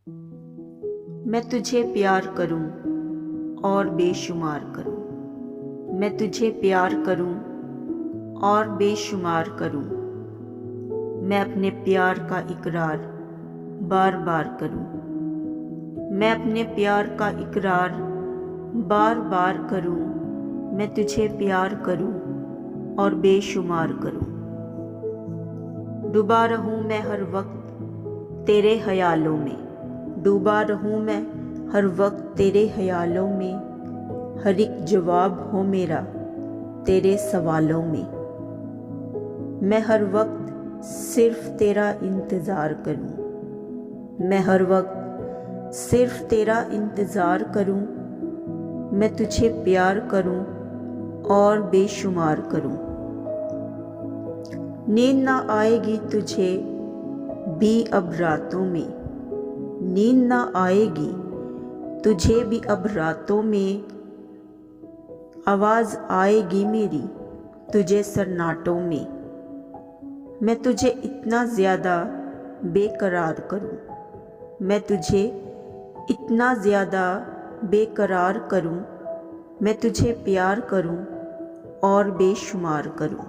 मैं तुझे प्यार करूं और बेशुमार करूं। मैं तुझे प्यार करूं और बेशुमार करूं। मैं अपने प्यार का इकरार बार बार करूं। मैं अपने प्यार का इकरार बार बार करूं। मैं तुझे प्यार करूं और बेशुमार करूं। डूबा रहूं मैं हर वक्त तेरे ख्यालों में। डूबा रहूं मैं हर वक्त तेरे ख्यालों में। हर एक जवाब हो मेरा तेरे सवालों में। मैं हर वक्त सिर्फ तेरा इंतज़ार करूं। मैं हर वक्त सिर्फ तेरा इंतज़ार करूं। मैं तुझे प्यार करूं और बेशुमार करूं। नींद ना आएगी तुझे भी अब रातों में। नींद ना आएगी तुझे भी अब रातों में। आवाज़ आएगी मेरी तुझे सन्नाटों में। मैं तुझे इतना ज़्यादा बेकरार करूं। मैं तुझे इतना ज़्यादा बेकरार करूं। मैं तुझे प्यार करूं और बेशुमार करूं।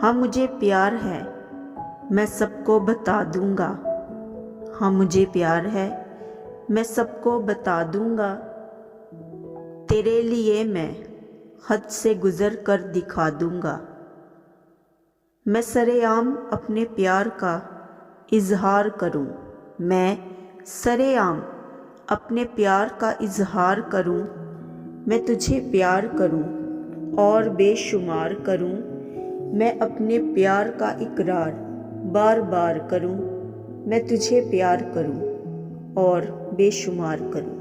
हाँ मुझे प्यार है, मैं सबको बता दूंगा। हाँ मुझे प्यार है, मैं सबको बता दूंगा। तेरे लिए मैं हद से गुज़र कर दिखा दूंगा। मैं सरेआम अपने प्यार का इजहार करूं। मैं सरेआम अपने प्यार का इजहार करूं। मैं तुझे प्यार करूं और बेशुमार करूं। मैं अपने प्यार का इकरार बार बार करूं। मैं तुझे प्यार करूं और बेशुमार करूं।